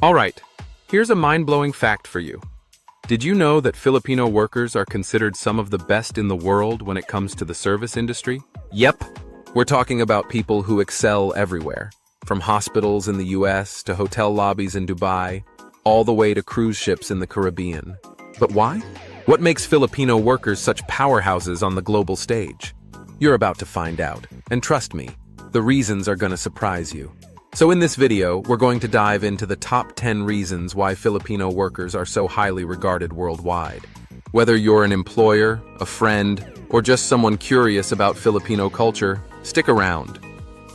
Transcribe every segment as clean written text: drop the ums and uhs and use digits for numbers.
Alright, here's a mind-blowing fact for you. Did you know that Filipino workers are considered some of the best in the world when it comes to the service industry? Yep, we're talking about people who excel everywhere, from hospitals in the US to hotel lobbies in Dubai, all the way to cruise ships in the Caribbean. But why? What makes Filipino workers such powerhouses on the global stage? You're about to find out, and trust me, the reasons are going to surprise you. So in this video, we're going to dive into the top 10 reasons why Filipino workers are so highly regarded worldwide. Whether you're an employer, a friend, or just someone curious about Filipino culture, stick around.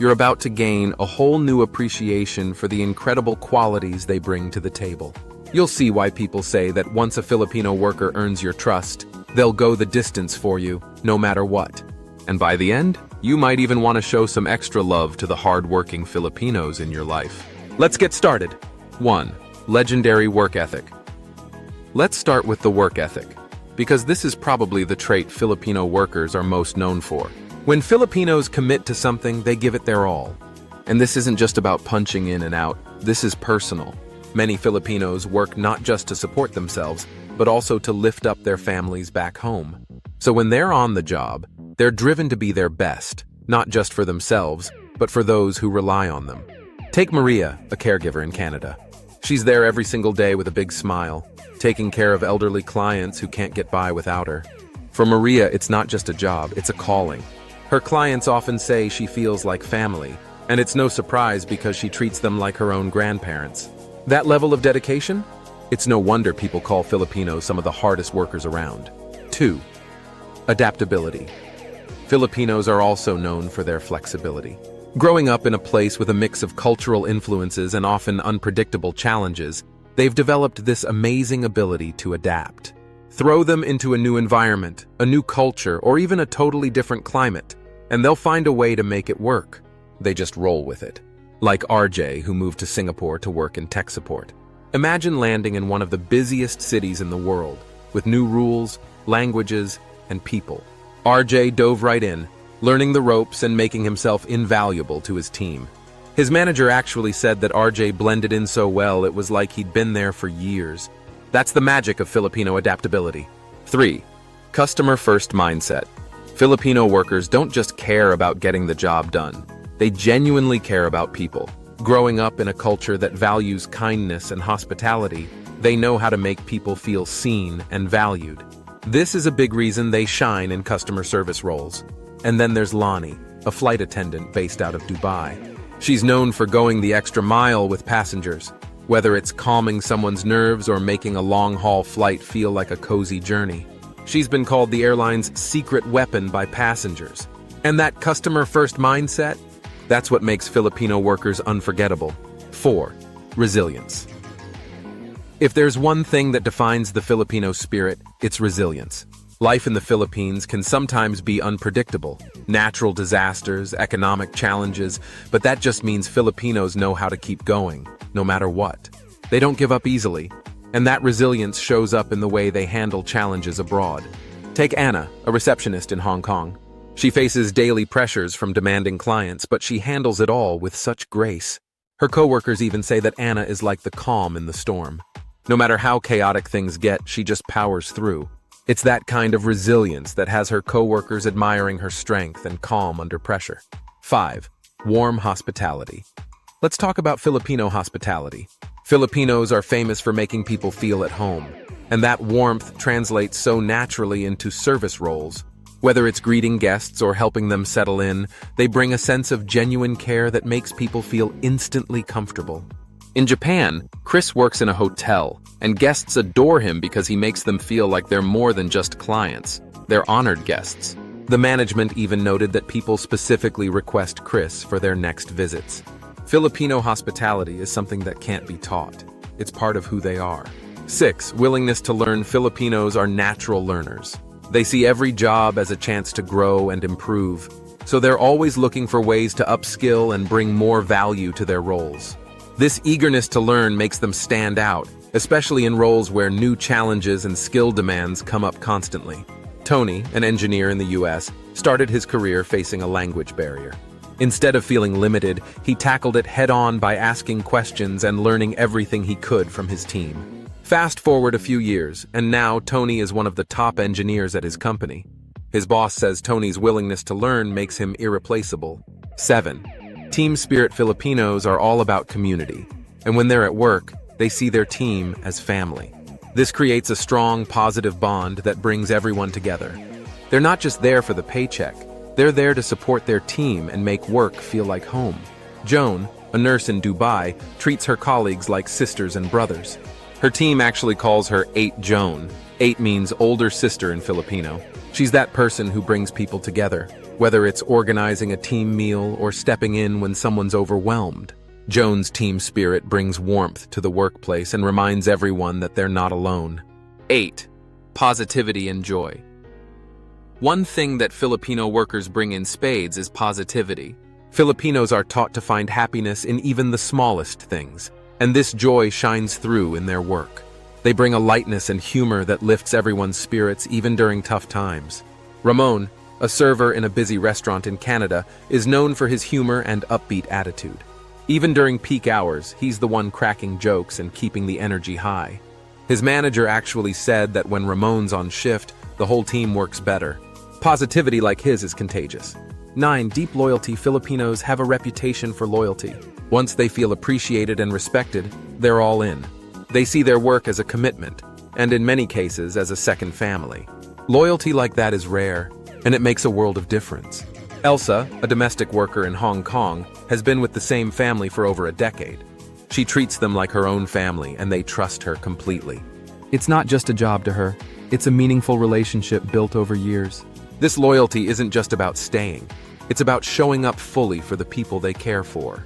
You're about to gain a whole new appreciation for the incredible qualities they bring to the table. You'll see why people say that once a Filipino worker earns your trust, they'll go the distance for you, no matter what. And by the end, you might even want to show some extra love to the hard-working Filipinos in your life. Let's get started. 1. Legendary work ethic. Let's start with the work ethic, because this is probably the trait Filipino workers are most known for. When Filipinos commit to something, they give it their all. And this isn't just about punching in and out, this is personal. Many Filipinos work not just to support themselves, but also to lift up their families back home. So when they're on the job, they're driven to be their best, not just for themselves, but for those who rely on them. Take Maria, a caregiver in Canada. She's there every single day with a big smile, taking care of elderly clients who can't get by without her. For Maria, it's not just a job, it's a calling. Her clients often say she feels like family, and it's no surprise because she treats them like her own grandparents. That level of dedication? It's no wonder people call Filipinos some of the hardest workers around. 2. Adaptability. Filipinos are also known for their flexibility. Growing up in a place with a mix of cultural influences and often unpredictable challenges, they've developed this amazing ability to adapt. Throw them into a new environment, a new culture, or even a totally different climate, and they'll find a way to make it work. They just roll with it. Like RJ, who moved to Singapore to work in tech support. Imagine landing in one of the busiest cities in the world, with new rules, languages, and people. RJ dove right in, learning the ropes and making himself invaluable to his team. His manager actually said that RJ blended in so well it was like he'd been there for years. That's the magic of Filipino adaptability. 3. Customer-first mindset. Filipino workers don't just care about getting the job done. They genuinely care about people. Growing up in a culture that values kindness and hospitality, they know how to make people feel seen and valued. This is a big reason they shine in customer service roles. And then there's Lonnie, a flight attendant based out of Dubai. She's known for going the extra mile with passengers, whether it's calming someone's nerves or making a long-haul flight feel like a cozy journey. She's been called the airline's secret weapon by passengers. And that customer-first mindset? That's what makes Filipino workers unforgettable. 4. Resilience. If there's one thing that defines the Filipino spirit, it's resilience. Life in the Philippines can sometimes be unpredictable. Natural disasters, economic challenges, but that just means Filipinos know how to keep going, no matter what. They don't give up easily, and that resilience shows up in the way they handle challenges abroad. Take Anna, a receptionist in Hong Kong. She faces daily pressures from demanding clients, but she handles it all with such grace. Her coworkers even say that Anna is like the calm in the storm. No matter how chaotic things get, she just powers through. It's that kind of resilience that has her coworkers admiring her strength and calm under pressure. 5. Warm hospitality. Let's talk about Filipino hospitality. Filipinos are famous for making people feel at home, and that warmth translates so naturally into service roles. Whether it's greeting guests or helping them settle in, they bring a sense of genuine care that makes people feel instantly comfortable. In Japan, Chris works in a hotel, and guests adore him because he makes them feel like they're more than just clients. They're honored guests. The management even noted that people specifically request Chris for their next visits. Filipino hospitality is something that can't be taught. It's part of who they are. 6. Willingness to learn. Filipinos are natural learners. They see every job as a chance to grow and improve, so they're always looking for ways to upskill and bring more value to their roles. This eagerness to learn makes them stand out, especially in roles where new challenges and skill demands come up constantly. Tony, an engineer in the US, started his career facing a language barrier. Instead of feeling limited, he tackled it head-on by asking questions and learning everything he could from his team. Fast forward a few years, and now Tony is one of the top engineers at his company. His boss says Tony's willingness to learn makes him irreplaceable. 7. Team spirit. Filipinos are all about community, and when they're at work, they see their team as family. This creates a strong, positive bond that brings everyone together. They're not just there for the paycheck. They're there to support their team and make work feel like home. Joan, a nurse in Dubai, treats her colleagues like sisters and brothers. Her team actually calls her 8 Joan. 8 means older sister in Filipino. She's that person who brings people together, whether it's organizing a team meal or stepping in when someone's overwhelmed. Joan's team spirit brings warmth to the workplace and reminds everyone that they're not alone. 8. Positivity and joy. One thing that Filipino workers bring in spades is positivity. Filipinos are taught to find happiness in even the smallest things, and this joy shines through in their work. They bring a lightness and humor that lifts everyone's spirits even during tough times. Ramon, a server in a busy restaurant in Canada, is known for his humor and upbeat attitude. Even during peak hours, he's the one cracking jokes and keeping the energy high. His manager actually said that when Ramon's on shift, the whole team works better. Positivity like his is contagious. 9. Deep loyalty. Filipinos have a reputation for loyalty. Once they feel appreciated and respected, they're all in. They see their work as a commitment, and in many cases as a second family. Loyalty like that is rare, and it makes a world of difference. Elsa, a domestic worker in Hong Kong, has been with the same family for over a decade. She treats them like her own family, and they trust her completely. It's not just a job to her, it's a meaningful relationship built over years. This loyalty isn't just about staying, it's about showing up fully for the people they care for.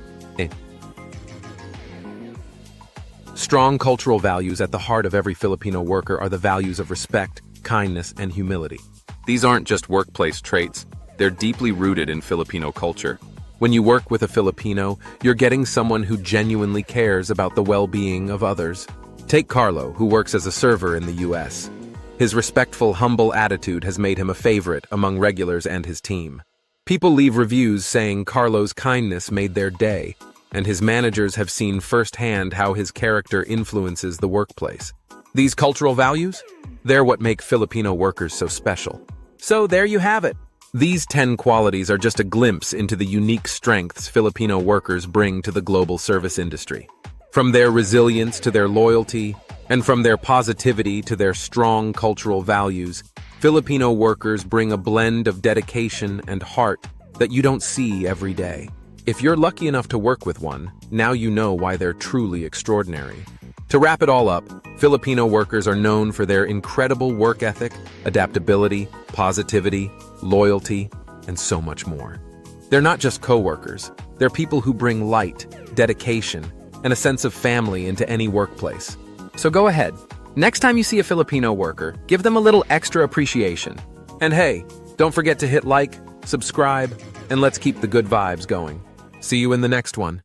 Strong cultural values at the heart of every Filipino worker are the values of respect, kindness, and humility. These aren't just workplace traits, they're deeply rooted in Filipino culture. When you work with a Filipino, you're getting someone who genuinely cares about the well-being of others. Take Carlo, who works as a server in the US. His respectful, humble attitude has made him a favorite among regulars and his team. People leave reviews saying Carlo's kindness made their day, and his managers have seen firsthand how his character influences the workplace. These cultural values? They're what make Filipino workers so special. So there you have it. These 10 qualities are just a glimpse into the unique strengths Filipino workers bring to the global service industry. From their resilience to their loyalty, and from their positivity to their strong cultural values, Filipino workers bring a blend of dedication and heart that you don't see every day. If you're lucky enough to work with one, now you know why they're truly extraordinary. To wrap it all up, Filipino workers are known for their incredible work ethic, adaptability, positivity, loyalty, and so much more. They're not just co-workers, they're people who bring light, dedication, and a sense of family into any workplace. So go ahead, next time you see a Filipino worker, give them a little extra appreciation. And hey, don't forget to hit like, subscribe, and let's keep the good vibes going. See you in the next one.